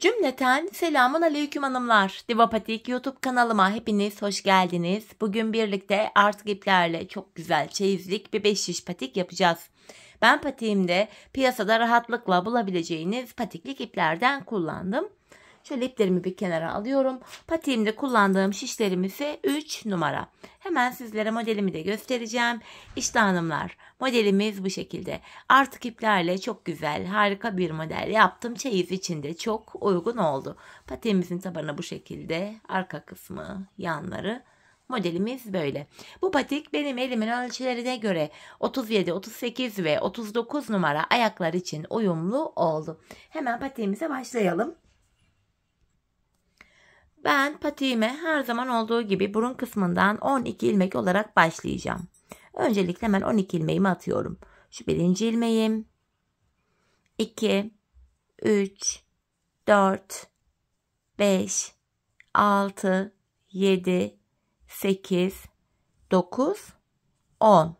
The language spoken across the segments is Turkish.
Cümleten selamun aleyküm hanımlar. Divapatik YouTube kanalıma hepiniz hoş geldiniz. Bugün birlikte artık iplerle çok güzel çeyizlik bir 5 şiş patik yapacağız. Ben patiğimde piyasada rahatlıkla bulabileceğiniz patiklik iplerden kullandım. Şöyle iplerimi bir kenara alıyorum. Patiğimde kullandığım şişlerim ise 3 numara. Hemen sizlere modelimi de göstereceğim. İşte hanımlar, modelimiz bu şekilde. Artık iplerle çok güzel, harika bir model yaptım. Çeyiz içinde çok uygun oldu. Patiğimizin tabanı bu şekilde. Arka kısmı, yanları. Modelimiz böyle. Bu patik benim elimin ölçülerine göre 37, 38 ve 39 numara ayaklar için uyumlu oldu. Hemen patiğimize başlayalım. Ben patiğime her zaman olduğu gibi burun kısmından 12 ilmek olarak başlayacağım. Öncelikle hemen 12 ilmeğimi atıyorum. Şu birinci ilmeğim, 2, 3, 4, 5, 6, 7, 8, 9, 10,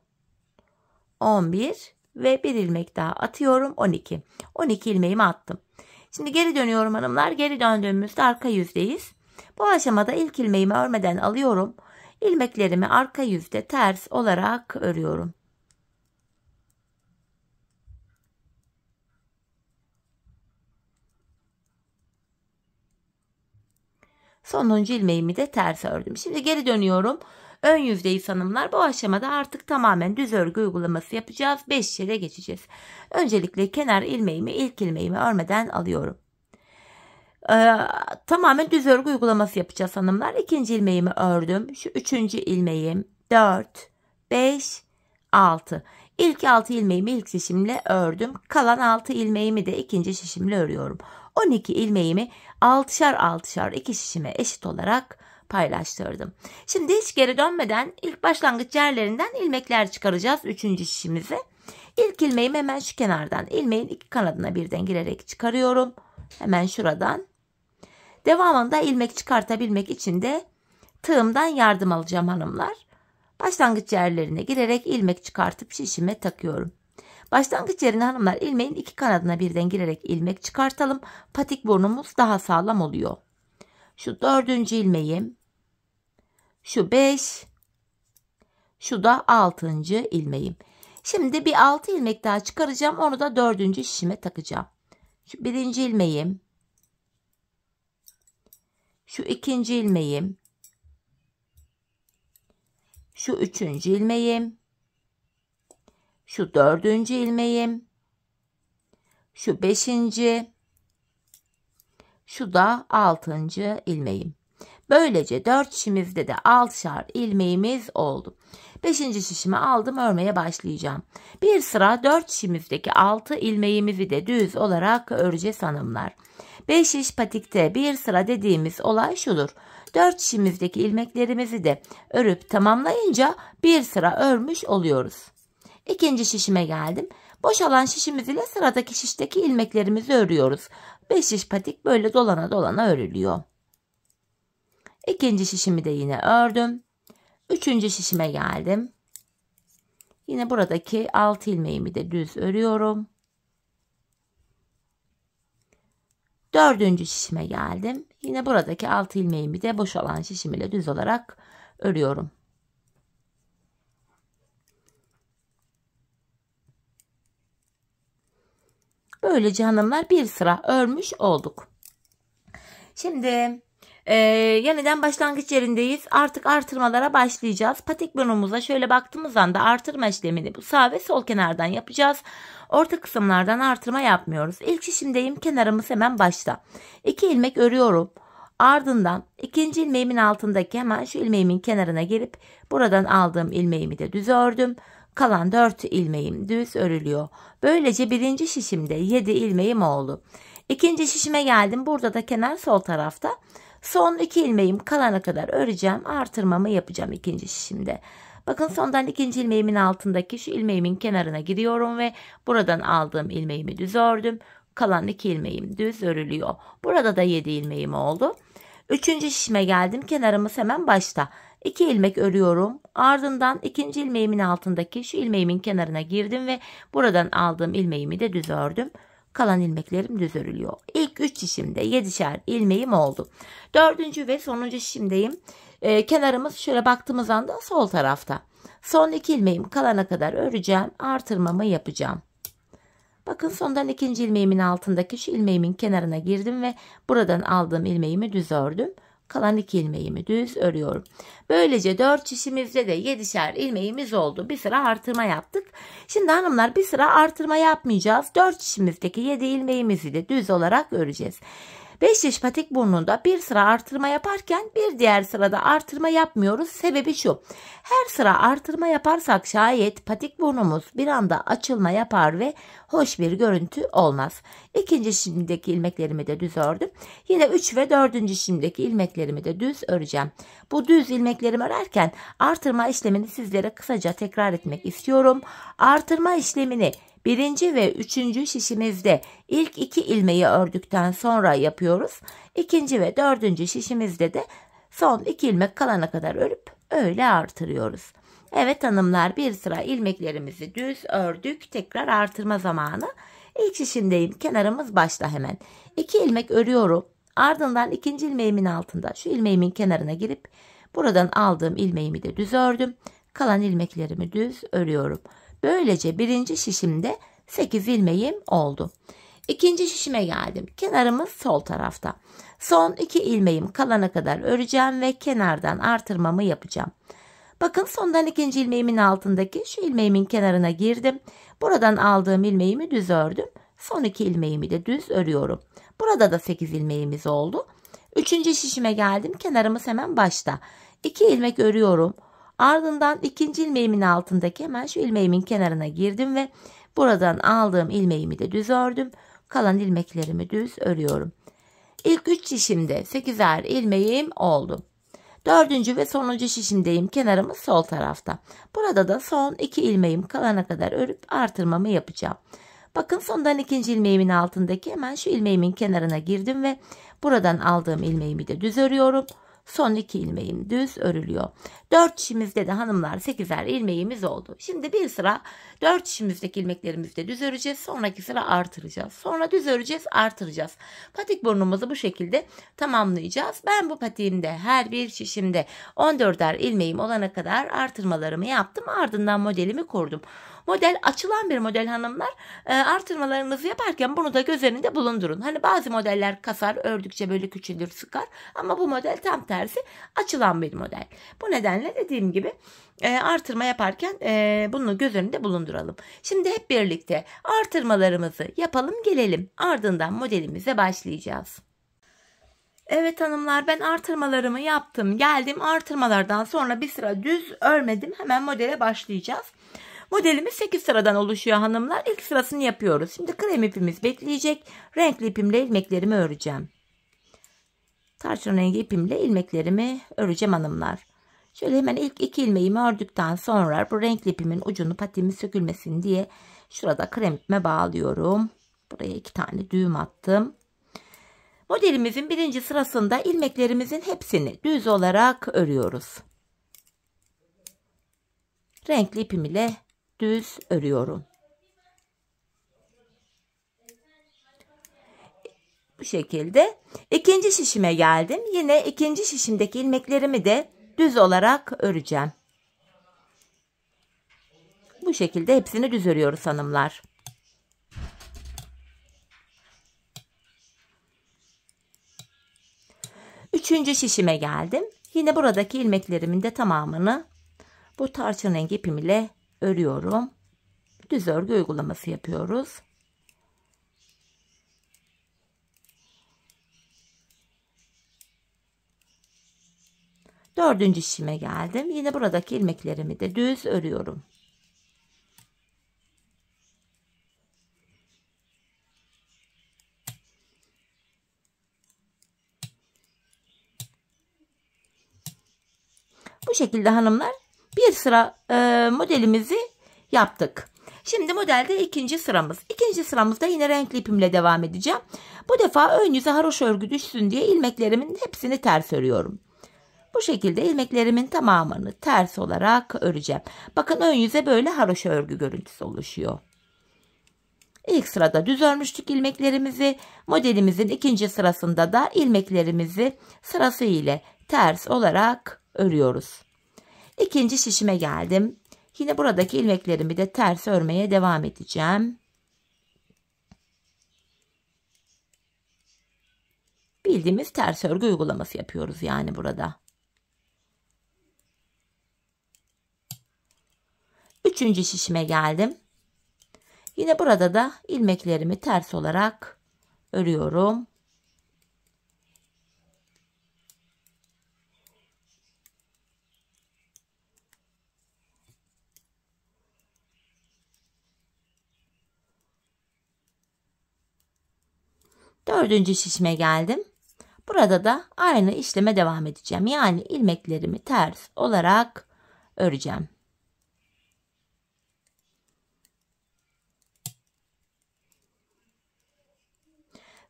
11 ve bir ilmek daha atıyorum. 12. 12 ilmeğimi attım. Şimdi geri dönüyorum hanımlar. Geri döndüğümüzde arka yüzdeyiz. Bu aşamada ilk ilmeğimi örmeden alıyorum. İlmeklerimi arka yüzde ters olarak örüyorum. Sonuncu ilmeğimi de ters ördüm. Şimdi geri dönüyorum. Ön yüzdeyiz hanımlar. Bu aşamada artık tamamen düz örgü uygulaması yapacağız. 5 yere geçeceğiz. Öncelikle kenar ilmeğimi ilk ilmeğimi örmeden alıyorum. Tamamen düz örgü uygulaması yapacağız hanımlar. İkinci ilmeğimi ördüm. Şu üçüncü ilmeğim 4, 5, 6. İlk 6 ilmeğimi ilk şişimle ördüm. Kalan 6 ilmeğimi de ikinci şişimle örüyorum. 12 ilmeğimi 6'şar 6'şar iki şişime eşit olarak paylaştırdım. Şimdi hiç geri dönmeden ilk başlangıç yerlerinden ilmekler çıkaracağız 3. şişimize. İlk ilmeğimi hemen şu kenardan ilmeğin iki kanadına birden girerek çıkarıyorum. Hemen şuradan. Devamında ilmek çıkartabilmek için de tığımdan yardım alacağım hanımlar. Başlangıç yerlerine girerek ilmek çıkartıp şişime takıyorum. Başlangıç yerine hanımlar ilmeğin iki kanadına birden girerek ilmek çıkartalım. Patik burnumuz daha sağlam oluyor. Şu 4. ilmeğim. Şu 5. Şu da 6. ilmeğim. Şimdi bir 6 ilmek daha çıkaracağım. Onu da 4. şişime takacağım. Şu 1. ilmeğim. Şu 2. ilmeğim. Şu 3. ilmeğim. Şu 4. ilmeğim. Şu 5. Şu da 6. ilmeğim. Böylece 4 şişimizde de 6'şar ilmeğimiz oldu. 5. şişimi aldım, örmeye başlayacağım. Bir sıra 4 şişimizdeki 6 ilmeğimizi de düz olarak öreceğiz hanımlar. 5 şiş patikte bir sıra dediğimiz olay şudur. 4 şişimizdeki ilmeklerimizi de örüp tamamlayınca bir sıra örmüş oluyoruz. 2. şişime geldim. Boşalan şişimiz ile sıradaki şişteki ilmeklerimizi örüyoruz. 5 şiş patik böyle dolana dolana örülüyor. 2. şişimi de yine ördüm. 3. şişime geldim. Yine buradaki 6 ilmeğimi de düz örüyorum. 4. şişime geldim. Yine buradaki 6 ilmeğimi de boşalan şişim ile düz olarak örüyorum. Böylece hanımlar bir sıra örmüş olduk. Şimdi yeniden başlangıç yerindeyiz. Artık artırmalara başlayacağız. Patik burnumuza şöyle baktığımız anda artırma işlemini bu sağ ve sol kenardan yapacağız. Orta kısımlardan artırma yapmıyoruz. İlk şişimdeyim. Kenarımız hemen başta. 2 ilmek örüyorum. Ardından 2. ilmeğimin altındaki hemen şu ilmeğimin kenarına gelip buradan aldığım ilmeğimi de düz ördüm. Kalan 4 ilmeğim düz örülüyor. Böylece 1. şişimde 7 ilmeğim oldu. 2. şişime geldim. Burada da kenar sol tarafta. Son 2 ilmeğim kalana kadar öreceğim. Artırmamı yapacağım 2. şişimde. Bakın sondan 2. ilmeğimin altındaki şu ilmeğimin kenarına giriyorum ve buradan aldığım ilmeğimi düz ördüm. Kalan 2 ilmeğim düz örülüyor. Burada da 7 ilmeğim oldu. 3. şişime geldim. Kenarımız hemen başta. 2 ilmek örüyorum. Ardından 2. ilmeğimin altındaki şu ilmeğimin kenarına girdim ve buradan aldığım ilmeğimi de düz ördüm. Kalan ilmeklerim düz örülüyor. İlk 3 şişimde 7'şer ilmeğim oldu. 4. ve sonuncu şişimdeyim. Kenarımız şöyle baktığımız anda sol tarafta. Son 2 ilmeğim kalana kadar öreceğim. Artırmamı yapacağım. Bakın sondan 2. ilmeğimin altındaki şu ilmeğimin kenarına girdim ve buradan aldığım ilmeğimi düz ördüm. Kalan 2 ilmeğimi düz örüyorum. Böylece 4 şişimizde de 7'şer ilmeğimiz oldu. Bir sıra artırma yaptık. Şimdi hanımlar bir sıra artırma yapmayacağız. 4 şişimizdeki 7 ilmeğimizi de düz olarak öreceğiz. 5 şiş patik burnunda bir sıra artırma yaparken bir diğer sırada artırma yapmıyoruz. Sebebi şu: her sıra artırma yaparsak şayet patik burnumuz bir anda açılma yapar ve hoş bir görüntü olmaz. İkinci şişimdeki ilmeklerimi de düz ördüm. Yine 3 ve 4. şişimdeki ilmeklerimi de düz öreceğim. Bu düz ilmeklerimi örerken artırma işlemini sizlere kısaca tekrar etmek istiyorum. Artırma işlemini 1. ve 3. şişimizde ilk 2 ilmeği ördükten sonra yapıyoruz. 2. ve 4. şişimizde de son 2 ilmek kalana kadar örüp öyle artırıyoruz. Evet hanımlar, bir sıra ilmeklerimizi düz ördük. Tekrar artırma zamanı. İlk şişimdeyim. Kenarımız başta hemen. 2 ilmek örüyorum. Ardından 2. ilmeğimin altında şu ilmeğimin kenarına girip buradan aldığım ilmeğimi de düz ördüm. Kalan ilmeklerimi düz örüyorum. Böylece 1. şişimde 8 ilmeğim oldu. 2. şişime geldim. Kenarımız sol tarafta. Son 2 ilmeğim kalana kadar öreceğim ve kenardan artırmamı yapacağım. Bakın sondan 2. ilmeğimin altındaki şu ilmeğimin kenarına girdim. Buradan aldığım ilmeğimi düz ördüm. Son 2 ilmeğimi de düz örüyorum. Burada da 8 ilmeğimiz oldu. 3. şişime geldim. Kenarımız hemen başta. 2 ilmek örüyorum. Ardından 2. ilmeğimin altındaki hemen şu ilmeğimin kenarına girdim ve buradan aldığım ilmeğimi de düz ördüm. Kalan ilmeklerimi düz örüyorum. İlk 3 şişimde 8'er ilmeğim oldu. 4. ve sonuncu şişimdeyim. Kenarımız sol tarafta. Burada da son 2 ilmeğim kalana kadar örüp artırmamı yapacağım. Bakın sondan 2. ilmeğimin altındaki hemen şu ilmeğimin kenarına girdim ve buradan aldığım ilmeğimi de düz örüyorum. Son 2 ilmeğim düz örülüyor. 4 şişimizde de hanımlar 8'er ilmeğimiz oldu. Şimdi bir sıra 4 şişimizdeki ilmeklerimizi de düz öreceğiz. Sonraki sıra artıracağız. Sonra düz öreceğiz, artıracağız. Patik burnumuzu bu şekilde tamamlayacağız. Ben bu patiğimde her bir şişimde 14'er ilmeğim olana kadar artırmalarımı yaptım. Ardından modelimi kurdum. Model açılan bir model hanımlar. Artırmalarınızı yaparken bunu da göz önünde bulundurun. Hani bazı modeller kasar, ördükçe böyle küçülür, sıkar. Ama bu model tam tersi açılan bir model. Bu nedenle dediğim gibi artırma yaparken bunu göz önünde bulunduralım. Şimdi hep birlikte artırmalarımızı yapalım gelelim. Ardından modelimize başlayacağız. Evet hanımlar, ben artırmalarımı yaptım. Geldim, artırmalardan sonra bir sıra düz örmedim. Hemen modele başlayacağız. Modelimiz 8 sıradan oluşuyor hanımlar. İlk sırasını yapıyoruz. Şimdi krem ipimiz bekleyecek. Renkli ipimle ilmeklerimi öreceğim. Tarçın rengi ipimle ilmeklerimi öreceğim hanımlar. Şöyle hemen ilk 2 ilmeğimi ördükten sonra bu renkli ipimin ucunu patiğimin sökülmesin diye şurada krem ipime bağlıyorum. Buraya 2 tane düğüm attım. Modelimizin 1. sırasında ilmeklerimizin hepsini düz olarak örüyoruz. Renkli ipim ile düz örüyorum. Bu şekilde 2. şişime geldim. Yine 2. şişimdeki ilmeklerimi de düz olarak öreceğim. Bu şekilde hepsini düz örüyoruz hanımlar. Üçüncü şişime geldim. Yine buradaki ilmeklerimin de tamamını bu tarçın rengi ipim ile örüyorum. Düz örgü uygulaması yapıyoruz. Dördüncü şişime geldim. Yine buradaki ilmeklerimi de düz örüyorum. Bu şekilde hanımlar bir sıra modelimizi yaptık. Şimdi modelde 2. sıramız. 2. sıramızda yine renkli ipimle devam edeceğim. Bu defa ön yüze haroşa örgü düşsün diye ilmeklerimin hepsini ters örüyorum. Bu şekilde ilmeklerimin tamamını ters olarak öreceğim. Bakın ön yüze böyle haroşa örgü görüntüsü oluşuyor. İlk sırada düz örmüştük ilmeklerimizi. Modelimizin ikinci sırasında da ilmeklerimizi sırası ile ters olarak örüyoruz. İkinci şişime geldim. Yine buradaki ilmeklerimi de ters örmeye devam edeceğim. Bildiğimiz ters örgü uygulaması yapıyoruz yani burada. Üçüncü şişime geldim. Yine burada da ilmeklerimi ters olarak örüyorum. Dördüncü şişime geldim. Burada da aynı işleme devam edeceğim. Yani ilmeklerimi ters olarak öreceğim.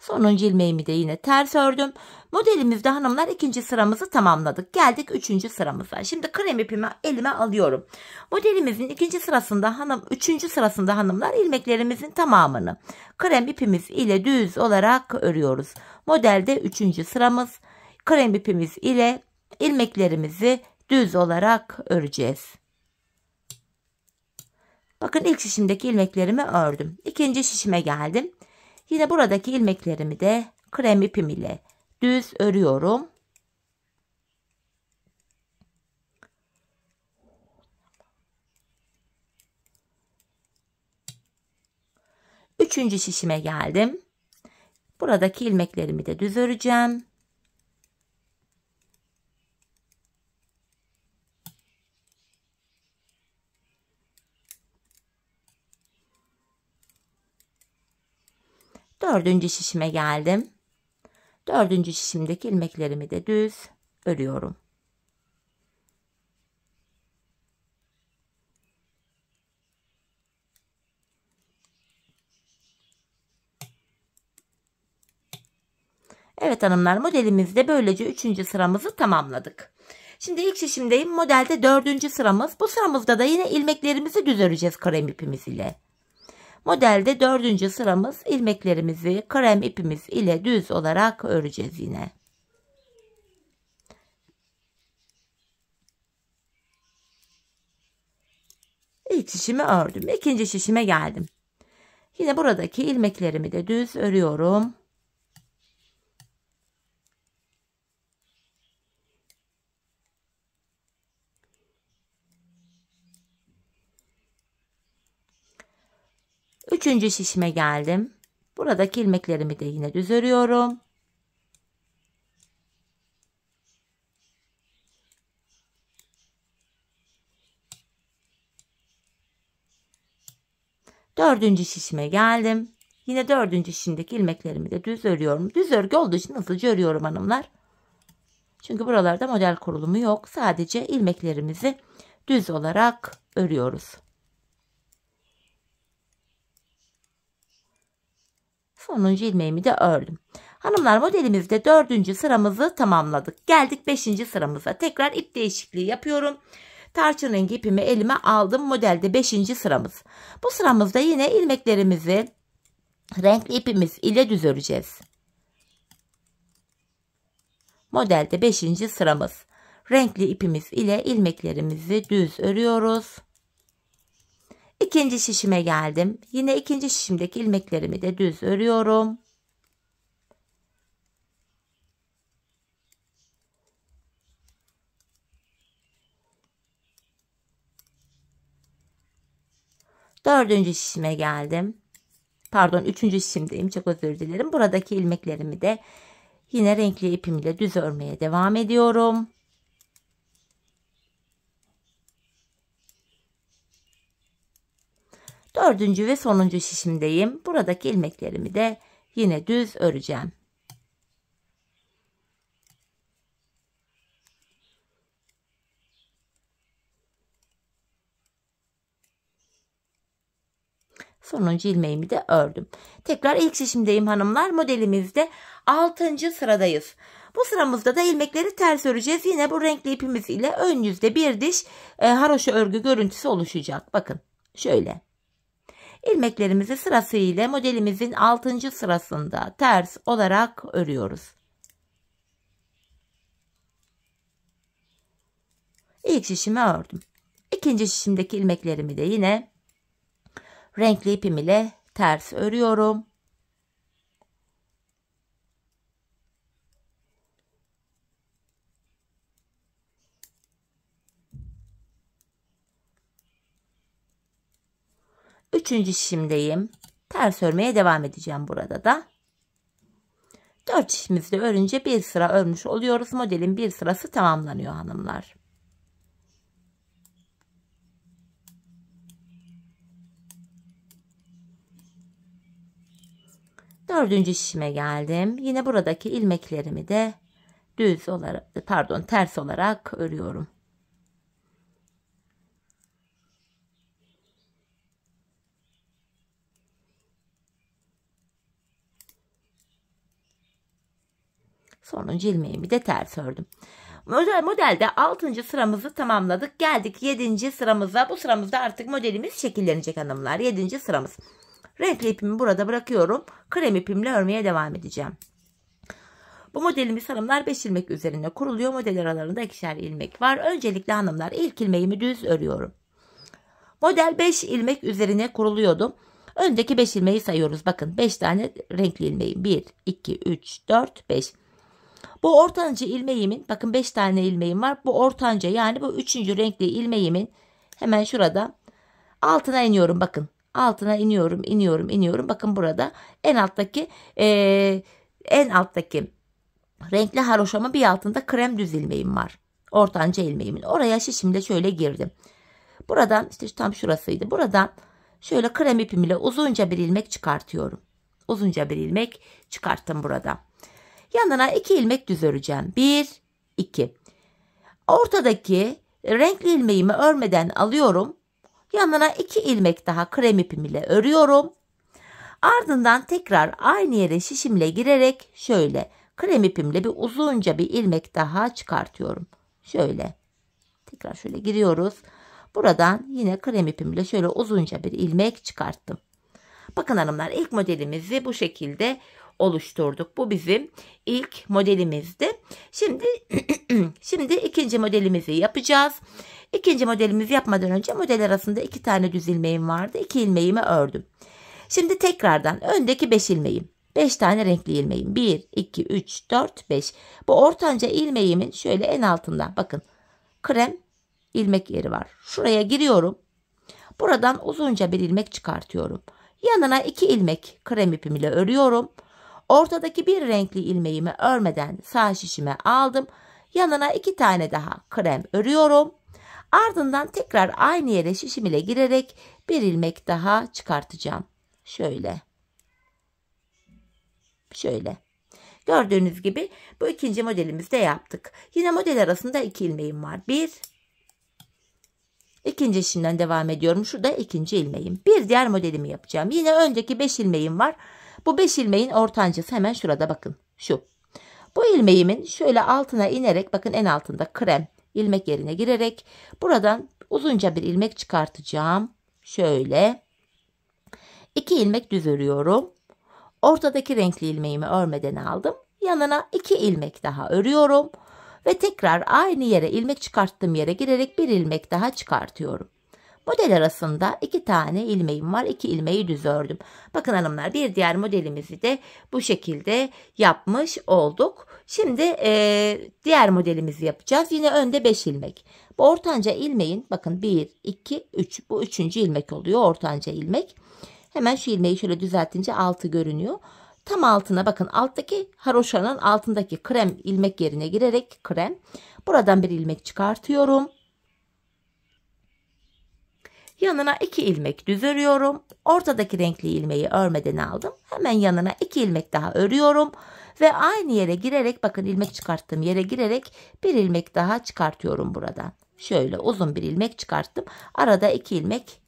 Sonuncu ilmeğimi de yine ters ördüm. Modelimizde hanımlar ikinci sıramızı tamamladık. Geldik üçüncü sıramıza. Şimdi krem ipimi elime alıyorum. Modelimizin ikinci sırasında üçüncü sırasında hanımlar ilmeklerimizin tamamını krem ipimiz ile düz olarak örüyoruz. Modelde üçüncü sıramız. Krem ipimiz ile ilmeklerimizi düz olarak öreceğiz. Bakın ilk şişimdeki ilmeklerimi ördüm. İkinci şişime geldim. Yine buradaki ilmeklerimi de krem ipim ile düz örüyorum. Üçüncü şişime geldim. Buradaki ilmeklerimi de düz öreceğim. Dördüncü şişime geldim. Dördüncü şişimdeki ilmeklerimi de düz örüyorum. Evet hanımlar, modelimizde böylece üçüncü sıramızı tamamladık. Şimdi ilk şişimdeyim. Modelde dördüncü sıramız. Bu sıramızda da yine ilmeklerimizi düz öreceğiz krem ipimiz ile. Modelde dördüncü sıramız, ilmeklerimizi krem ipimiz ile düz olarak öreceğiz yine. İlk şişimi ördüm. İkinci şişime geldim. Yine buradaki ilmeklerimi de düz örüyorum. Üçüncü şişime geldim. Buradaki ilmeklerimi de yine düz örüyorum. Dördüncü şişime geldim. Yine dördüncü şişimdeki ilmeklerimi de düz örüyorum. Düz örgü olduğu için hızlıca örüyorum hanımlar. Çünkü buralarda model kurulumu yok. Sadece ilmeklerimizi düz olarak örüyoruz. Sonuncu ilmeğimi de ördüm. Hanımlar, modelimizde dördüncü sıramızı tamamladık. Geldik beşinci sıramıza. Tekrar ip değişikliği yapıyorum. Tarçın rengi ipimi elime aldım. Modelde beşinci sıramız. Bu sıramızda yine ilmeklerimizi renkli ipimiz ile düz öreceğiz. Modelde beşinci sıramız. Renkli ipimiz ile ilmeklerimizi düz örüyoruz. İkinci şişime geldim. Yine ikinci şişimdeki ilmeklerimi de düz örüyorum. Dördüncü şişime geldim. Pardon, üçüncü şişimdeyim. Çok özür dilerim. Buradaki ilmeklerimi de yine renkli ipimle düz örmeye devam ediyorum. Dördüncü ve sonuncu şişimdeyim. Buradaki ilmeklerimi de yine düz öreceğim. Sonuncu ilmeğimi de ördüm. Tekrar ilk şişimdeyim hanımlar. Modelimizde 6. sıradayız. Bu sıramızda da ilmekleri ters öreceğiz. Yine bu renkli ipimiz ile ön yüzde bir diş haroşa örgü görüntüsü oluşacak. Bakın şöyle. İlmeklerimizi sırasıyla modelimizin 6. sırasında ters olarak örüyoruz. İlk şişimi ördüm. İkinci şişimdeki ilmeklerimi de yine renkli ipim ile ters örüyorum. Üçüncü şişimdeyim. Ters örmeye devam edeceğim burada da. 4 şişimizi de örünce bir sıra örmüş oluyoruz. Modelin bir sırası tamamlanıyor hanımlar. Dördüncü şişime geldim. Yine buradaki ilmeklerimi de ters olarak örüyorum. Sonuncu ilmeğimi de ters ördüm. Modelde 6. sıramızı tamamladık. Geldik 7. sıramıza. Bu sıramızda artık modelimiz şekillenecek hanımlar. 7. sıramız. Renkli ipimi burada bırakıyorum. Krem ipimle örmeye devam edeceğim. Bu modelimiz hanımlar 5 ilmek üzerine kuruluyor. Model aralarında 2'şer ilmek var. Öncelikle hanımlar ilk ilmeğimi düz örüyorum. Model 5 ilmek üzerine kuruluyordu. Öndeki 5 ilmeği sayıyoruz. Bakın 5 tane renkli ilmeğim. 1, 2, 3, 4, 5. Bu ortanca ilmeğimin, bakın 5 tane ilmeğim var. Bu ortanca, yani bu 3. renkli ilmeğimin hemen şurada altına iniyorum. Bakın altına iniyorum. Bakın burada en alttaki renkli haroşamın bir altında krem düz ilmeğim var. Ortanca ilmeğimin. Oraya şişimle şöyle girdim. Buradan işte tam şurasıydı. Buradan şöyle krem ipim ile uzunca bir ilmek çıkartıyorum. Uzunca bir ilmek çıkarttım burada. Yanına 2 ilmek düz öreceğim. 1, 2. Ortadaki renkli ilmeğimi örmeden alıyorum. Yanına 2 ilmek daha krem ipim ile örüyorum. Ardından tekrar aynı yere şişimle girerek şöyle krem ipimle bir uzunca bir ilmek daha çıkartıyorum. Şöyle. Tekrar şöyle giriyoruz. Buradan yine krem ipimle şöyle uzunca bir ilmek çıkarttım. Bakın hanımlar, ilk modelimizi bu şekilde oluşturduk. Bu bizim ilk modelimizdi. Şimdi ikinci modelimizi yapacağız. İkinci modelimizi yapmadan önce model arasında 2 tane düz ilmeğim vardı. 2 ilmeğimi ördüm. Şimdi tekrardan öndeki 5 ilmeğim. 5 tane renkli ilmeğim. 1, 2, 3, 4, 5. Bu ortanca ilmeğimin şöyle en altında bakın krem ilmek yeri var. Şuraya giriyorum. Buradan uzunca bir ilmek çıkartıyorum. Yanına 2 ilmek krem ipim ile örüyorum. Ortadaki bir renkli ilmeğimi örmeden sağ şişime aldım. Yanına 2 tane daha krem örüyorum. Ardından tekrar aynı yere şişim ile girerek bir ilmek daha çıkartacağım. Şöyle. Şöyle. Gördüğünüz gibi bu ikinci modelimizde yaptık. Yine model arasında 2 ilmeğim var. 1. İkinci şişimden devam ediyorum. Şurada ikinci ilmeğim. Bir diğer modelimi yapacağım. Yine öndeki 5 ilmeğim var. Bu 5 ilmeğin ortancası hemen şurada bakın. Şu. Bu ilmeğimin şöyle altına inerek bakın en altında krem ilmek yerine girerek buradan uzunca bir ilmek çıkartacağım. Şöyle. 2 ilmek düz örüyorum. Ortadaki renkli ilmeğimi örmeden aldım. Yanına 2 ilmek daha örüyorum. Ve tekrar aynı yere ilmek çıkarttığım yere girerek bir ilmek daha çıkartıyorum. Model arasında 2 tane ilmeğim var. 2 ilmeği düz ördüm. Bakın hanımlar, bir diğer modelimizi de bu şekilde yapmış olduk. Şimdi diğer modelimizi yapacağız. Yine önde 5 ilmek. Bu ortanca ilmeğin bakın 1, 2, 3. Bu 3. ilmek oluyor ortanca ilmek. Hemen şu ilmeği şöyle düzeltince altı görünüyor. Tam altına bakın alttaki haroşanın altındaki krem ilmek yerine girerek krem. Buradan bir ilmek çıkartıyorum. Yanına 2 ilmek düz örüyorum. Ortadaki renkli ilmeği örmeden aldım. Hemen yanına 2 ilmek daha örüyorum. Ve aynı yere girerek bakın ilmek çıkarttığım yere girerek bir ilmek daha çıkartıyorum buradan. Şöyle uzun bir ilmek çıkarttım. Arada 2 ilmek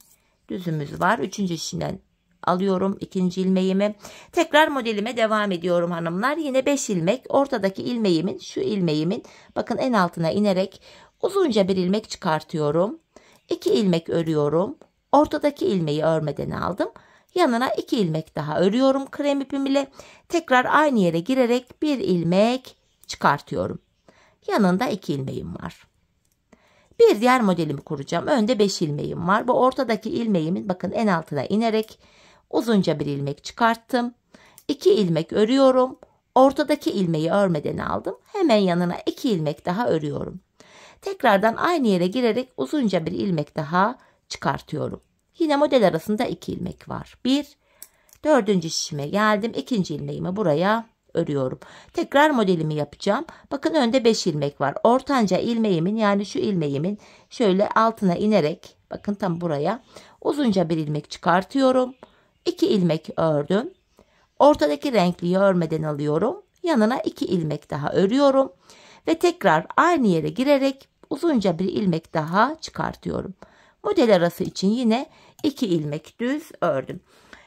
düzümüz var. 3. şişinden alıyorum 2. ilmeğimi. Tekrar modelime devam ediyorum hanımlar. Yine 5 ilmek. Ortadaki ilmeğimin, şu ilmeğimin bakın en altına inerek uzunca bir ilmek çıkartıyorum. 2 ilmek örüyorum. Ortadaki ilmeği örmeden aldım. Yanına 2 ilmek daha örüyorum krem ipim ile. Tekrar aynı yere girerek bir ilmek çıkartıyorum. Yanında 2 ilmeğim var. Bir diğer modelimi kuracağım. Önde 5 ilmeğim var. Bu ortadaki ilmeğimin bakın en altına inerek uzunca bir ilmek çıkarttım. 2 ilmek örüyorum. Ortadaki ilmeği örmeden aldım. Hemen yanına 2 ilmek daha örüyorum. Tekrardan aynı yere girerek uzunca bir ilmek daha çıkartıyorum. Yine model arasında 2 ilmek var. 1, 4. şişime geldim. 2. ilmeğimi buraya örüyorum. Tekrar modelimi yapacağım. Bakın önde 5 ilmek var. Ortanca ilmeğimin yani şu ilmeğimin şöyle altına inerek bakın tam buraya uzunca bir ilmek çıkartıyorum. 2 ilmek ördüm. Ortadaki renkliyi örmeden alıyorum. Yanına 2 ilmek daha örüyorum. Ve tekrar aynı yere girerek uzunca bir ilmek daha çıkartıyorum. Model arası için yine 2 ilmek düz ördüm.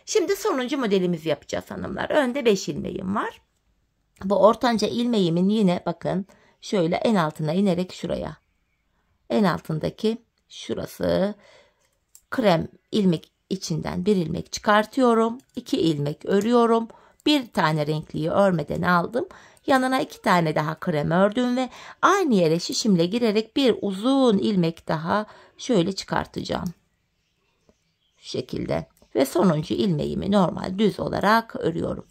Şimdi sonuncu modelimizi yapacağız hanımlar. Önde 5 ilmeğim var. Bu ortanca ilmeğimin yine bakın şöyle en altına inerek şuraya. En altındaki şurası krem ilmek içinden bir ilmek çıkartıyorum. 2 ilmek örüyorum. Bir tane renkliyi örmeden aldım. Yanına 2 tane daha krem ördüm ve aynı yere şişimle girerek bir uzun ilmek daha şöyle çıkartacağım. Şu şekilde ve sonuncu ilmeğimi normal düz olarak örüyorum.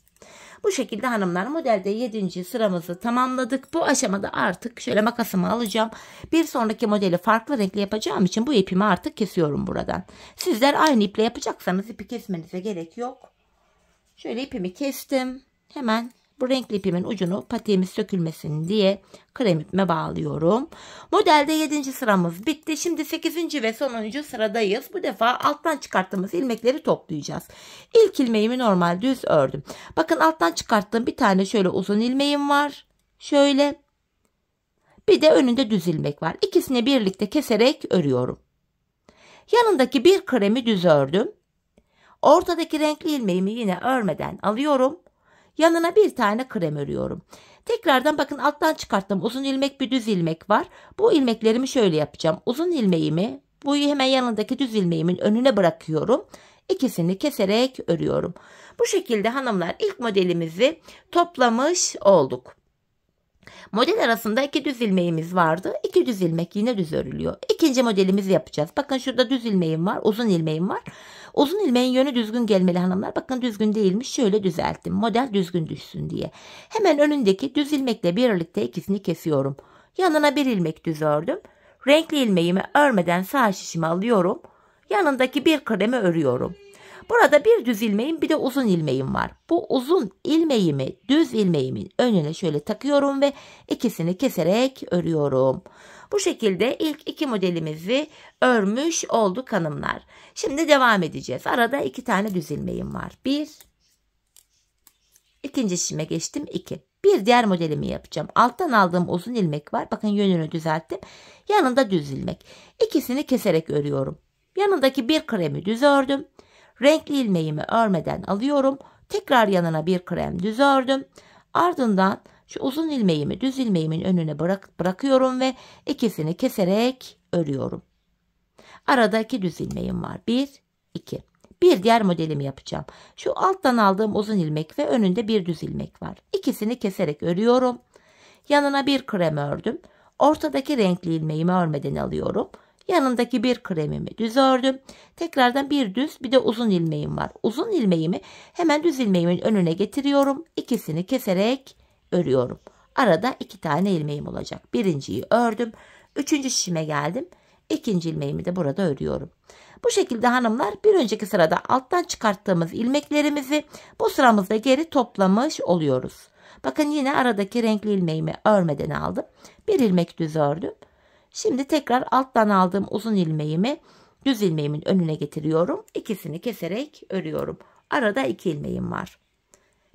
Bu şekilde hanımlar modelde 7. sıramızı tamamladık. Bu aşamada artık şöyle makasımı alacağım. Bir sonraki modeli farklı renkli yapacağım için bu ipimi artık kesiyorum buradan. Sizler aynı iple yapacaksanız ipi kesmenize gerek yok. Şöyle ipimi kestim. Hemen bu renkli ipimin ucunu patiğimiz sökülmesin diye krem ipime bağlıyorum. Modelde 7. sıramız bitti. Şimdi 8. ve sonuncu sıradayız. Bu defa alttan çıkarttığımız ilmekleri toplayacağız. İlk ilmeğimi normal düz ördüm. Bakın alttan çıkarttığım bir tane şöyle uzun ilmeğim var. Şöyle. Bir de önünde düz ilmek var. İkisini birlikte keserek örüyorum. Yanındaki bir kremi düz ördüm. Ortadaki renkli ilmeğimi yine örmeden alıyorum. Yanına bir tane krem örüyorum. Tekrardan bakın alttan çıkarttım. Uzun ilmek bir düz ilmek var. Bu ilmeklerimi şöyle yapacağım. Uzun ilmeğimi bu hemen yanındaki düz ilmeğimin önüne bırakıyorum. İkisini keserek örüyorum. Bu şekilde hanımlar ilk modelimizi toplamış olduk. Model arasında 2 düz ilmeğimiz vardı. 2 düz ilmek yine düz örülüyor. İkinci modelimizi yapacağız. Bakın şurada düz ilmeğim var. Uzun ilmeğim var. Uzun ilmeğin yönü düzgün gelmeli hanımlar. Bakın düzgün değilmiş. Şöyle düzelttim. Model düzgün düşsün diye. Hemen önündeki düz ilmekle birlikte ikisini kesiyorum. Yanına bir ilmek düz ördüm. Renkli ilmeğimi örmeden sağ şişimi alıyorum. Yanındaki bir kremi örüyorum. Burada bir düz ilmeğim bir de uzun ilmeğim var. Bu uzun ilmeğimi düz ilmeğimin önüne şöyle takıyorum ve ikisini keserek örüyorum. Bu şekilde ilk 2 modelimizi örmüş olduk hanımlar. Şimdi devam edeceğiz. Arada 2 tane düz ilmeğim var. 1, ikinci şişime geçtim 2. Bir diğer modelimi yapacağım. Alttan aldığım uzun ilmek var. Bakın yönünü düzelttim. Yanında düz ilmek. İkisini keserek örüyorum. Yanındaki bir kremi düz ördüm. Renkli ilmeğimi örmeden alıyorum. Tekrar yanına bir krem düz ördüm. Ardından şu uzun ilmeğimi düz ilmeğimin önüne bırakıyorum ve ikisini keserek örüyorum. Arada 2 düz ilmeğim var. 1, 2. Bir diğer modelimi yapacağım. Şu alttan aldığım uzun ilmek ve önünde bir düz ilmek var. İkisini keserek örüyorum. Yanına bir krem ördüm. Ortadaki renkli ilmeğimi örmeden alıyorum. Yanındaki bir kremimi düz ördüm. Tekrardan bir düz bir de uzun ilmeğim var. Uzun ilmeğimi hemen düz ilmeğimin önüne getiriyorum. İkisini keserek örüyorum. Arada 2 tane ilmeğim olacak. Birinciyi ördüm. 3. şişime geldim. 2. ilmeğimi de burada örüyorum. Bu şekilde hanımlar bir önceki sırada alttan çıkarttığımız ilmeklerimizi bu sıramızda geri toplamış oluyoruz. Bakın yine aradaki renkli ilmeğimi örmeden aldım. Bir ilmek düz ördüm. Şimdi tekrar alttan aldığım uzun ilmeğimi düz ilmeğimin önüne getiriyorum. İkisini keserek örüyorum. Arada 2 ilmeğim var.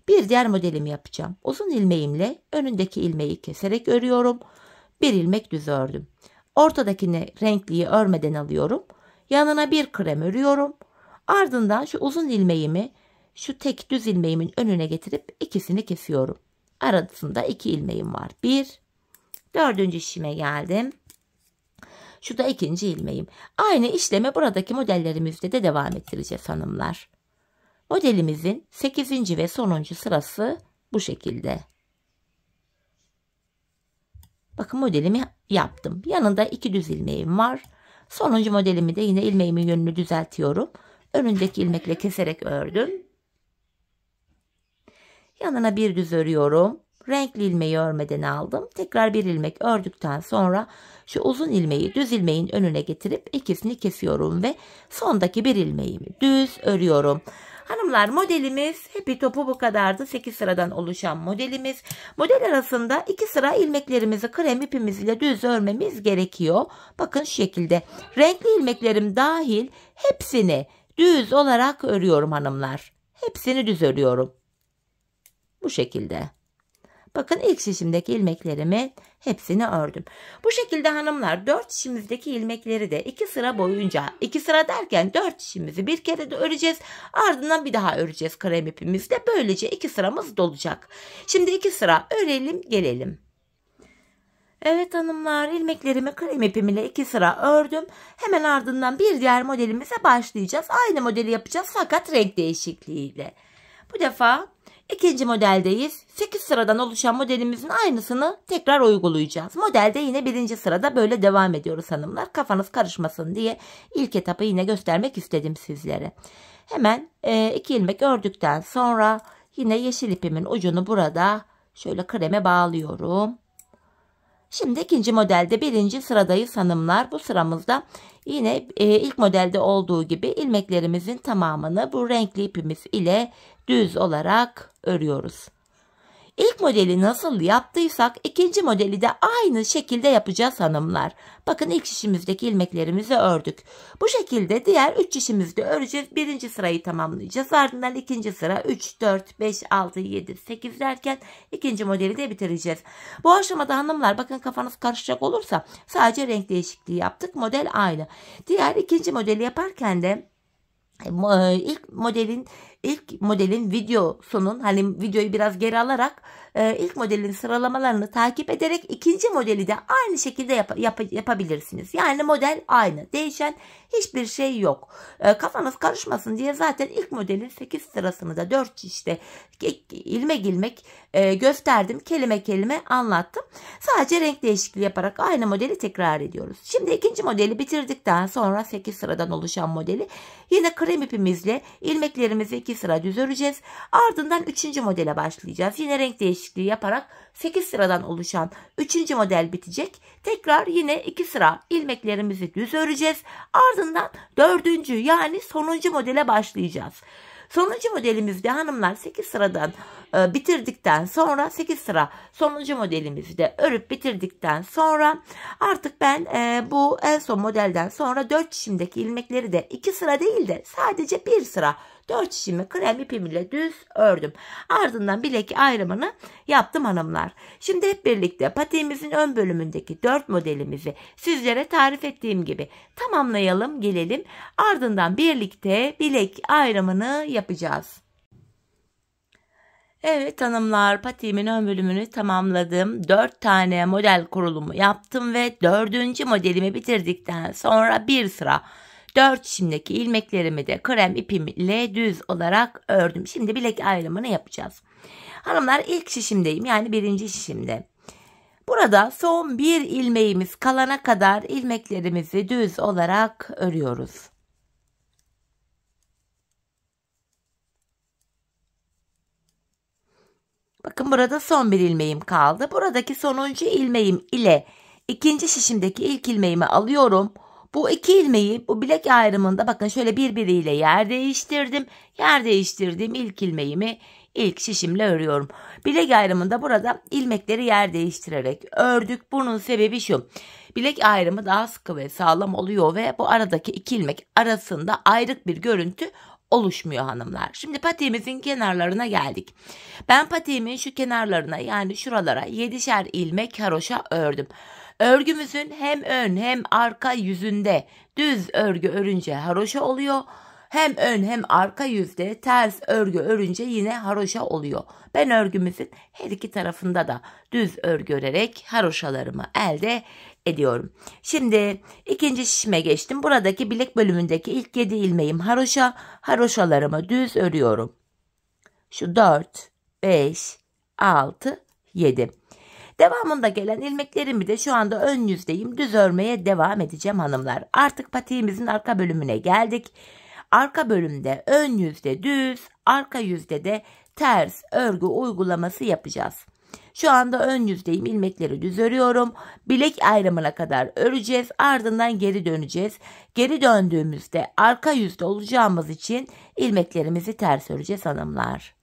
Bir diğer modelimi yapacağım. Uzun ilmeğimle önündeki ilmeği keserek örüyorum. Bir ilmek düz ördüm. Ortadakini renkliyi örmeden alıyorum. Yanına bir krem örüyorum. Ardından şu uzun ilmeğimi şu tek düz ilmeğimin önüne getirip ikisini kesiyorum. Arasında 2 ilmeğim var. 1, 4. şişime geldim. Şu da 2. ilmeğim. Aynı işlemi buradaki modellerimizde de devam ettireceğiz hanımlar. Modelimizin 8. ve sonuncu sırası bu şekilde. Bakın modelimi yaptım. Yanında 2 düz ilmeğim var. Sonuncu modelimi de yine ilmeğimin yönünü düzeltiyorum. Önündeki ilmekle keserek ördüm. Yanına bir düz örüyorum. Renkli ilmeği örmeden aldım. Tekrar bir ilmek ördükten sonra şu uzun ilmeği düz ilmeğin önüne getirip ikisini kesiyorum ve sondaki bir ilmeğimi düz örüyorum. Hanımlar, modelimiz Happy Top'u bu kadardı. 8 sıradan oluşan modelimiz. Model arasında 2 sıra ilmeklerimizi krem ipimiz ile düz örmemiz gerekiyor. Bakın şu şekilde. Renkli ilmeklerim dahil hepsini düz olarak örüyorum hanımlar. Hepsini düz örüyorum. Bu şekilde. Bakın ilk şişimdeki ilmeklerimi hepsini ördüm. Bu şekilde hanımlar 4 şişimizdeki ilmekleri de 2 sıra boyunca, 2 sıra derken 4 şişimizi bir kere de öreceğiz. Ardından bir daha öreceğiz krem ipimizle. Böylece 2 sıramız dolacak. Şimdi 2 sıra örelim gelelim. Evet hanımlar, ilmeklerimi krem ipim ile 2 sıra ördüm. Hemen ardından bir diğer modelimize başlayacağız. Aynı modeli yapacağız fakat renk değişikliğiyle. Bu defa ikinci modeldeyiz. 8 sıradan oluşan modelimizin aynısını tekrar uygulayacağız. Modelde yine 1. sırada böyle devam ediyoruz hanımlar. Kafanız karışmasın diye ilk etapı yine göstermek istedim sizlere. Hemen 2 ilmek ördükten sonra yine yeşil ipimin ucunu burada şöyle kreme bağlıyorum. Şimdi ikinci modelde 1. sıradayız hanımlar. Bu sıramızda yine ilk modelde olduğu gibi ilmeklerimizin tamamını bu renkli ipimiz ile düz olarak örüyoruz. İlk modeli nasıl yaptıysak ikinci modeli de aynı şekilde yapacağız hanımlar. Bakın ilk şişimizdeki ilmeklerimizi ördük. Bu şekilde diğer 3 şişimizde öreceğiz. 1. sırayı tamamlayacağız. Ardından 2. sıra 3, 4, 5, 6, 7, 8 derken ikinci modeli de bitireceğiz. Bu aşamada hanımlar bakın kafanız karışacak olursa sadece renk değişikliği yaptık. Model aynı. Diğer ikinci modeli yaparken de ilk modelin videosunun, hani videoyu biraz geri alarak ilk modelin sıralamalarını takip ederek ikinci modeli de aynı şekilde yapabilirsiniz. Yani model aynı. Değişen hiçbir şey yok. Kafanız karışmasın diye zaten ilk modelin 8 sırasını da 4 işte ilmek ilmek gösterdim. Kelime kelime anlattım. Sadece renk değişikliği yaparak aynı modeli tekrar ediyoruz. Şimdi ikinci modeli bitirdikten sonra 8 sıradan oluşan modeli yine krem ipimizle ilmeklerimizi 2 sıra düz öreceğiz. Ardından 3. modele başlayacağız. Yine renk değişikliği yaparak 8 sıradan oluşan 3. model bitecek. Tekrar yine 2 sıra ilmeklerimizi düz öreceğiz. Ardından 4. yani sonuncu modele başlayacağız. Sonuncu modelimizde hanımlar 8 sıradan bitirdikten sonra 8 sıra sonuncu modelimizi de örüp bitirdikten sonra artık ben bu en son modelden sonra 4 şişimdeki ilmekleri de 2 sıra değil de sadece 1 sıra 4 şişimi krem ipim ile düz ördüm. Ardından bilek ayrımını yaptım hanımlar. Şimdi hep birlikte patiğimizin ön bölümündeki 4 modelimizi sizlere tarif ettiğim gibi tamamlayalım gelelim. Ardından birlikte bilek ayrımını yapacağız. Evet hanımlar, patiğimin ön bölümünü tamamladım. 4 tane model kurulumu yaptım ve 4. modelimi bitirdikten sonra bir sıra 4 şişimdeki ilmeklerimi de krem ipim ile düz olarak ördüm. Şimdi bilek ayrımını yapacağız. Hanımlar ilk şişimdeyim, yani 1. şişimde. Burada son bir ilmeğimiz kalana kadar ilmeklerimizi düz olarak örüyoruz. Bakın burada son bir ilmeğim kaldı. Buradaki sonuncu ilmeğim ile ikinci şişimdeki ilk ilmeğimi alıyorum. Bu 2 ilmeği bu bilek ayrımında bakın şöyle birbiriyle yer değiştirdim. Yer değiştirdiğim ilk ilmeğimi ilk şişimle örüyorum. Bilek ayrımında burada ilmekleri yer değiştirerek ördük. Bunun sebebi şu: bilek ayrımı daha sıkı ve sağlam oluyor ve bu aradaki 2 ilmek arasında ayrık bir görüntü oluşmuyor hanımlar. Şimdi patiğimizin kenarlarına geldik. Ben patiğimin şu kenarlarına, yani şuralara 7'şer ilmek haroşa ördüm. Örgümüzün hem ön hem arka yüzünde düz örgü örünce haroşa oluyor. Hem ön hem arka yüzde ters örgü örünce yine haroşa oluyor. Ben örgümüzün her iki tarafında da düz örgü örerek haroşalarımı elde ediyorum. Şimdi ikinci şişime geçtim. Buradaki bilek bölümündeki ilk 7 ilmeğim haroşa. Haroşalarımı düz örüyorum. Şu 4, 5, 6, 7. Devamında gelen ilmeklerimi de şu anda ön yüzdeyim. Düz örmeye devam edeceğim hanımlar. Artık patiğimizin arka bölümüne geldik. Arka bölümde ön yüzde düz, arka yüzde de ters örgü uygulaması yapacağız. Şu anda ön yüzdeyim. İlmekleri düz örüyorum. Bilek ayrımına kadar öreceğiz. Ardından geri döneceğiz. Geri döndüğümüzde arka yüzde olacağımız için ilmeklerimizi ters öreceğiz hanımlar.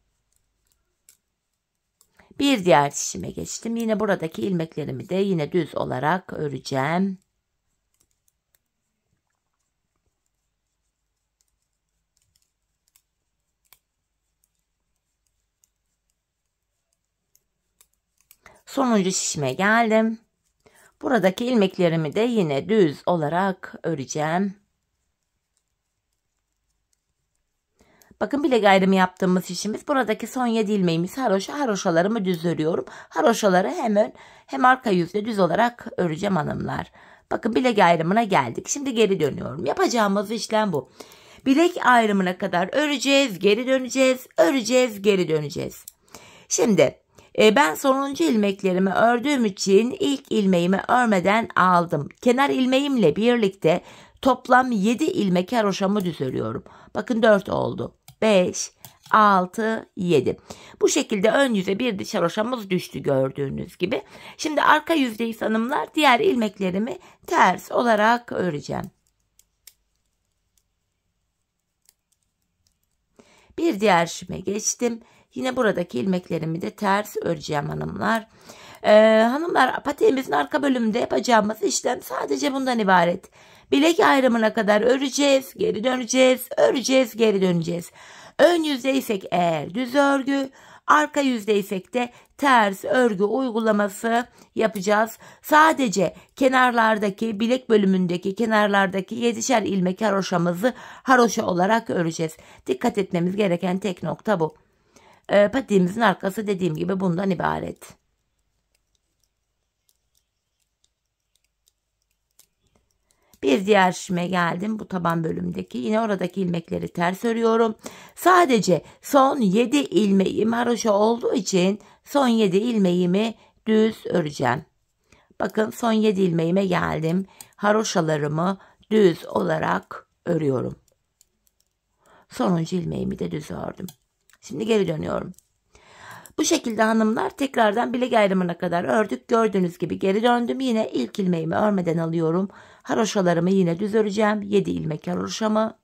Bir diğer şişime geçtim. Yine buradaki ilmeklerimi de yine düz olarak öreceğim. Sonuncu şişime geldim. Buradaki ilmeklerimi de yine düz olarak öreceğim. Bakın bilek ayrımı yaptığımız şişimiz. Buradaki son 7 ilmeğimiz haroşa. Haroşalarımı düz örüyorum. Haroşaları hem ön hem arka yüzde düz olarak öreceğim hanımlar. Bakın bilek ayrımına geldik. Şimdi geri dönüyorum. Yapacağımız işlem bu. Bilek ayrımına kadar öreceğiz, geri döneceğiz, öreceğiz, geri döneceğiz. Şimdi ben sonuncu ilmeklerimi ördüğüm için ilk ilmeğimi örmeden aldım. Kenar ilmeğimle birlikte toplam 7 ilmek haroşamı düz örüyorum. Bakın 4 oldu. 5, 6, 7. Bu şekilde ön yüze bir diş haroşamız düştü gördüğünüz gibi. Şimdi arka yüzdeyiz hanımlar. Diğer ilmeklerimi ters olarak öreceğim. Bir diğer şişime geçtim. Yine buradaki ilmeklerimi de ters öreceğim hanımlar. Hanımlar patiğimizin arka bölümünde yapacağımız işlem sadece bundan ibaret. Bilek ayrımına kadar öreceğiz, geri döneceğiz, öreceğiz, geri döneceğiz. Ön yüzdeysek eğer düz örgü, arka yüzdeysek de ters örgü uygulaması yapacağız. Sadece kenarlardaki bilek bölümündeki kenarlardaki 7'şer ilmek haroşamızı haroşa olarak öreceğiz. Dikkat etmemiz gereken tek nokta bu. Patiğimizin arkası dediğim gibi bundan ibaret. Bir diğer şişime geldim. Bu taban bölümdeki. Yine oradaki ilmekleri ters örüyorum. Sadece son 7 ilmeğim haroşa olduğu için son 7 ilmeğimi düz öreceğim. Bakın son 7 ilmeğime geldim. Haroşalarımı düz olarak örüyorum. Sonuncu ilmeğimi de düz ördüm. Şimdi geri dönüyorum. Bu şekilde hanımlar tekrardan bilek ayrımına kadar ördük. Gördüğünüz gibi geri döndüm. Yine ilk ilmeğimi örmeden alıyorum. Haroşalarımı yine düz öreceğim. 7 ilmek haroşamı.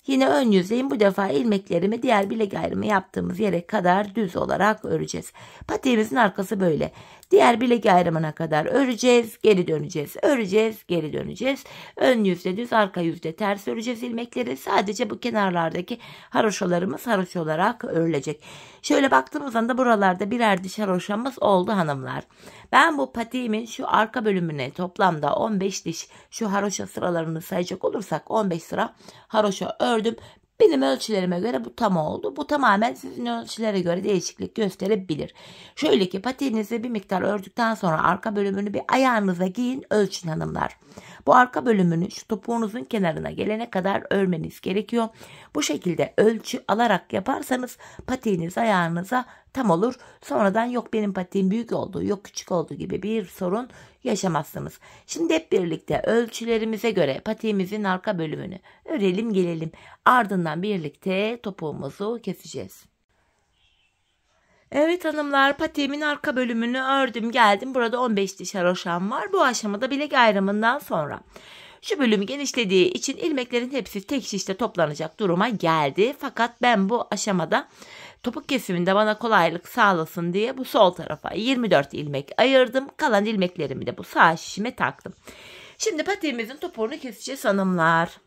Yine ön yüzeyim. Bu defa ilmeklerimi diğer bilek ayrımı yaptığımız yere kadar düz olarak öreceğiz. Patiğimizin arkası böyle. Diğer bilek ayrımına kadar öreceğiz. Geri döneceğiz. Öreceğiz. Geri döneceğiz. Ön yüzde düz, arka yüzde ters öreceğiz ilmekleri. Sadece bu kenarlardaki haroşalarımız haroşa olarak örülecek. Şöyle baktığımız anda buralarda birer diş haroşamız oldu hanımlar. Ben bu patiğimin şu arka bölümüne toplamda 15 diş şu haroşa sıralarını sayacak olursak 15 sıra haroşa ördüm. Benim ölçülerime göre bu tam oldu. Bu tamamen sizin ölçülere göre değişiklik gösterebilir. Şöyle ki patiğinizi bir miktar ördükten sonra arka bölümünü bir ayağınıza giyin, ölçün hanımlar. Bu arka bölümünü şu topuğunuzun kenarına gelene kadar örmeniz gerekiyor. Bu şekilde ölçü alarak yaparsanız patiğiniz ayağınıza tam olur. Sonradan yok benim patiğim büyük oldu, yok küçük oldu gibi bir sorun yaşamazsınız. Şimdi hep birlikte ölçülerimize göre patiğimizin arka bölümünü örelim gelelim. Ardından birlikte topuğumuzu keseceğiz. Evet hanımlar, patiğimin arka bölümünü ördüm geldim. Burada 15 diş haroşam var. Bu aşamada bilek ayrımından sonra şu bölümü genişlediği için ilmeklerin hepsi tek şişte toplanacak duruma geldi. Fakat ben bu aşamada topuk kesiminde bana kolaylık sağlasın diye bu sol tarafa 24 ilmek ayırdım. Kalan ilmeklerimi de bu sağ şişime taktım. Şimdi patiğimizin topuğunu keseceğiz hanımlar.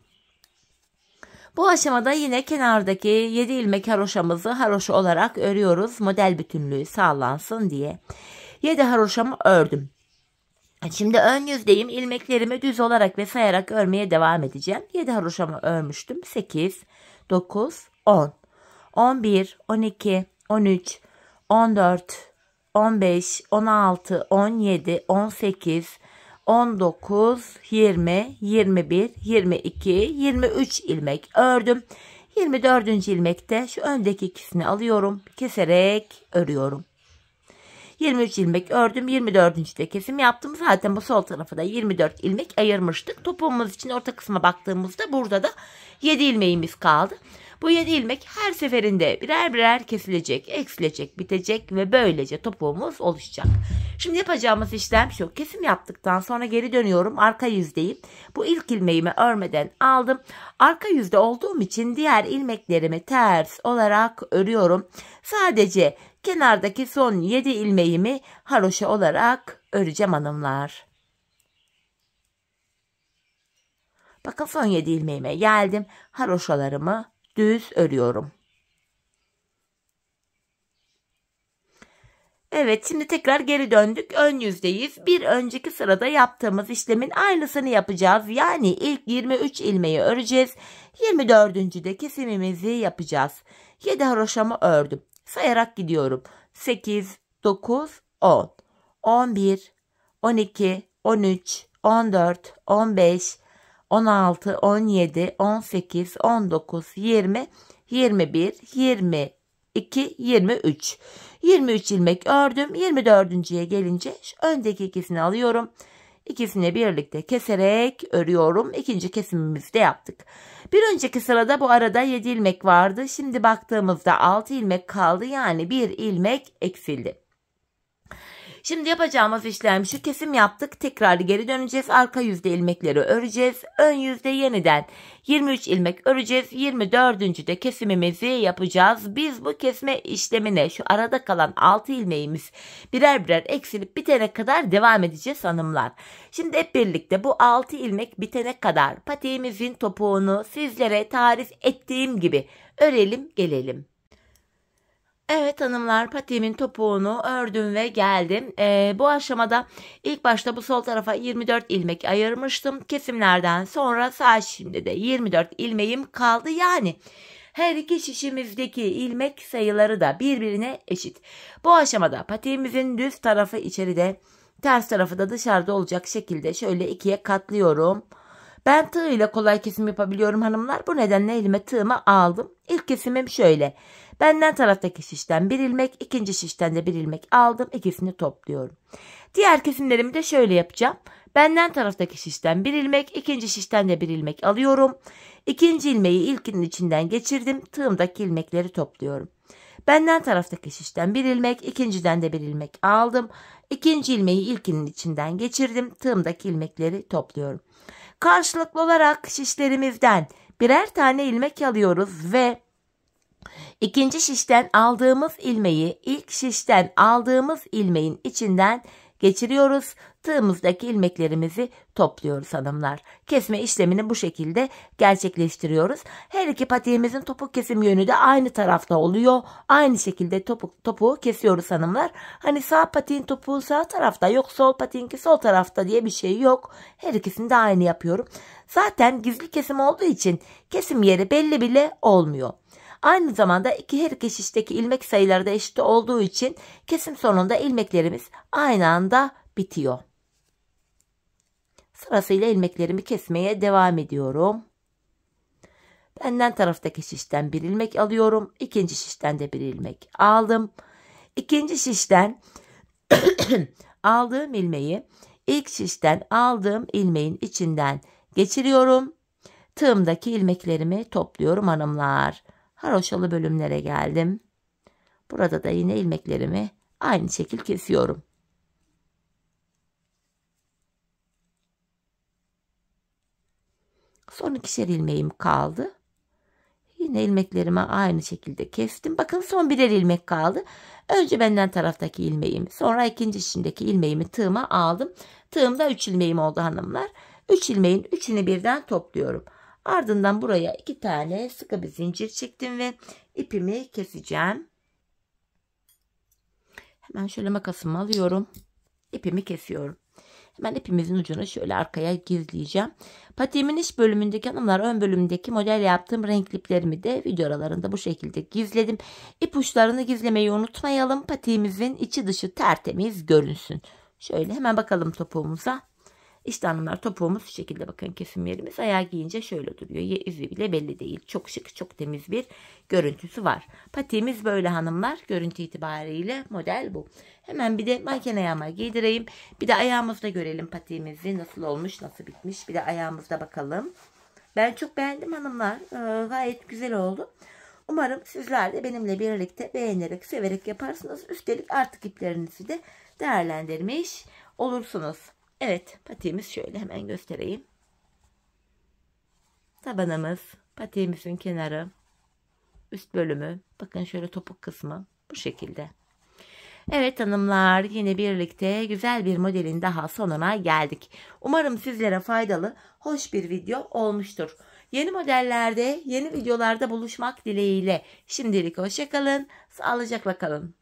Bu aşamada yine kenardaki 7 ilmek haroşamızı haroşa olarak örüyoruz. Model bütünlüğü sağlansın diye. 7 haroşamı ördüm. Şimdi ön yüzdeyim. İlmeklerimi düz olarak ve sayarak örmeye devam edeceğim. 7 haroşamı örmüştüm. 8, 9, 10, 11, 12, 13, 14, 15, 16, 17, 18, 19, 20, 21, 22, 23 ilmek ördüm. 24. ilmekte şu öndeki ikisini alıyorum. Keserek örüyorum. 23 ilmek ördüm. 24. de kesim yaptım. Zaten bu sol tarafı da 24 ilmek ayırmıştık. Topuğumuz için orta kısma baktığımızda burada da 7 ilmeğimiz kaldı. Bu 7 ilmek her seferinde birer birer kesilecek, eksilecek, bitecek ve böylece topuğumuz oluşacak. Şimdi yapacağımız işlem şu. Kesim yaptıktan sonra geri dönüyorum. Arka yüzdeyim. Bu ilk ilmeğimi örmeden aldım. Arka yüzde olduğum için diğer ilmeklerimi ters olarak örüyorum. Sadece kenardaki son 7 ilmeğimi haroşa olarak öreceğim hanımlar. Bakın son 7 ilmeğime geldim. Haroşalarımı düz örüyorum. Evet, şimdi tekrar geri döndük. Ön yüzdeyiz. Bir önceki sırada yaptığımız işlemin aynısını yapacağız. Yani ilk 23 ilmeği öreceğiz. 24. de kesimimizi yapacağız. 7 haroşamı ördüm. Sayarak gidiyorum. 8, 9, 10, 11, 12, 13, 14, 15, 16, 17, 18, 19, 20, 21, 22, 23. 23 ilmek ördüm. 24.'ye gelince şu öndeki ikisini alıyorum. İkisini birlikte keserek örüyorum. İkinci kesimimizi de yaptık. Bir önceki sırada bu arada 7 ilmek vardı. Şimdi baktığımızda 6 ilmek kaldı. Yani 1 ilmek eksildi. Şimdi yapacağımız işlem şu: kesim yaptık. Tekrar geri döneceğiz. Arka yüzde ilmekleri öreceğiz. Ön yüzde yeniden 23 ilmek öreceğiz. 24. de kesimimizi yapacağız. Biz bu kesme işlemine şu arada kalan 6 ilmeğimiz birer birer eksilip bitene kadar devam edeceğiz hanımlar. Şimdi hep birlikte bu 6 ilmek bitene kadar patiğimizin topuğunu sizlere tarif ettiğim gibi örelim gelelim. Evet hanımlar, patiğimin topuğunu ördüm ve geldim. Bu aşamada ilk başta bu sol tarafa 24 ilmek ayırmıştım. Kesimlerden sonra sağ şimdi de 24 ilmeğim kaldı. Yani her iki şişimizdeki ilmek sayıları da birbirine eşit. Bu aşamada patiğimizin düz tarafı içeride, ters tarafı da dışarıda olacak şekilde şöyle ikiye katlıyorum. Ben tığ ile kolay kesim yapabiliyorum hanımlar. Bu nedenle elime tığımı aldım. İlk kesimim şöyle. Benden taraftaki şişten bir ilmek, ikinci şişten de bir ilmek aldım. İkisini topluyorum. Diğer kesimlerimi de şöyle yapacağım. Benden taraftaki şişten bir ilmek, ikinci şişten de bir ilmek alıyorum. İkinci ilmeği ilkinin içinden geçirdim. Tığımdaki ilmekleri topluyorum. Benden taraftaki şişten bir ilmek, ikinciden de bir ilmek aldım. İkinci ilmeği ilkinin içinden geçirdim. Tığımdaki ilmekleri topluyorum. Karşılıklı olarak şişlerimizden birer tane ilmek alıyoruz ve ikinci şişten aldığımız ilmeği ilk şişten aldığımız ilmeğin içinden geçiriyoruz. Tığımızdaki ilmeklerimizi topluyoruz hanımlar. Kesme işlemini bu şekilde gerçekleştiriyoruz. Her iki patiğimizin topuk kesim yönü de aynı tarafta oluyor. Aynı şekilde topuğu kesiyoruz hanımlar. Hani sağ patiğin topuğu sağ tarafta, yok sol patiğinki sol tarafta diye bir şey yok. Her ikisini de aynı yapıyorum. Zaten gizli kesim olduğu için kesim yeri belli bile olmuyor. Aynı zamanda her iki şişteki ilmek sayıları da eşit olduğu için kesim sonunda ilmeklerimiz aynı anda bitiyor. Sırasıyla ilmeklerimi kesmeye devam ediyorum. Benden taraftaki şişten bir ilmek alıyorum. İkinci şişten de bir ilmek aldım. İkinci şişten aldığım ilmeği ilk şişten aldığım ilmeğin içinden geçiriyorum. Tığımdaki ilmeklerimi topluyorum hanımlar. Haroşalı bölümlere geldim. Burada da yine ilmeklerimi aynı şekil kesiyorum. Son ikişer ilmeğim kaldı. Yine ilmeklerimi aynı şekilde kestim. Bakın son birer ilmek kaldı. Önce benden taraftaki ilmeğimi, sonra ikinci şişindeki ilmeğimi tığıma aldım. Tığımda 3 ilmeğim oldu hanımlar. 3 ilmeğin 3'ünü birden topluyorum. Ardından buraya 2 tane sıkı bir zincir çektim ve ipimi keseceğim. Hemen şöyle makasımı alıyorum. İpimi kesiyorum. Hemen ipimizin ucunu şöyle arkaya gizleyeceğim. Patiğimin iç bölümündeki hanımlar, ön bölümündeki model yaptığım renkli iplerimi de video aralarında bu şekilde gizledim. İp uçlarını gizlemeyi unutmayalım. Patiğimizin içi dışı tertemiz görünsün. Şöyle hemen bakalım topuğumuza. İşte hanımlar, topuğumuz şu şekilde, bakın kesim yerimiz. Ayağı giyince şöyle duruyor. İzi bile belli değil. Çok şık, çok temiz bir görüntüsü var. Patiğimiz böyle hanımlar. Görüntü itibariyle model bu. Hemen bir de manken ayağıma giydireyim. Bir de ayağımızda görelim patiğimizi nasıl olmuş, nasıl bitmiş. Bir de ayağımızda bakalım. Ben çok beğendim hanımlar. Gayet güzel oldu. Umarım sizler de benimle birlikte beğenerek, severek yaparsınız. Üstelik artık iplerinizi de değerlendirmiş olursunuz. Evet, patiğimiz şöyle hemen göstereyim. Tabanımız, patiğimizin kenarı, üst bölümü. Bakın şöyle topuk kısmı bu şekilde. Evet hanımlar, yine birlikte güzel bir modelin daha sonuna geldik. Umarım sizlere faydalı, hoş bir video olmuştur. Yeni modellerde, yeni videolarda buluşmak dileğiyle. Şimdilik hoşça kalın, sağlıcakla kalın.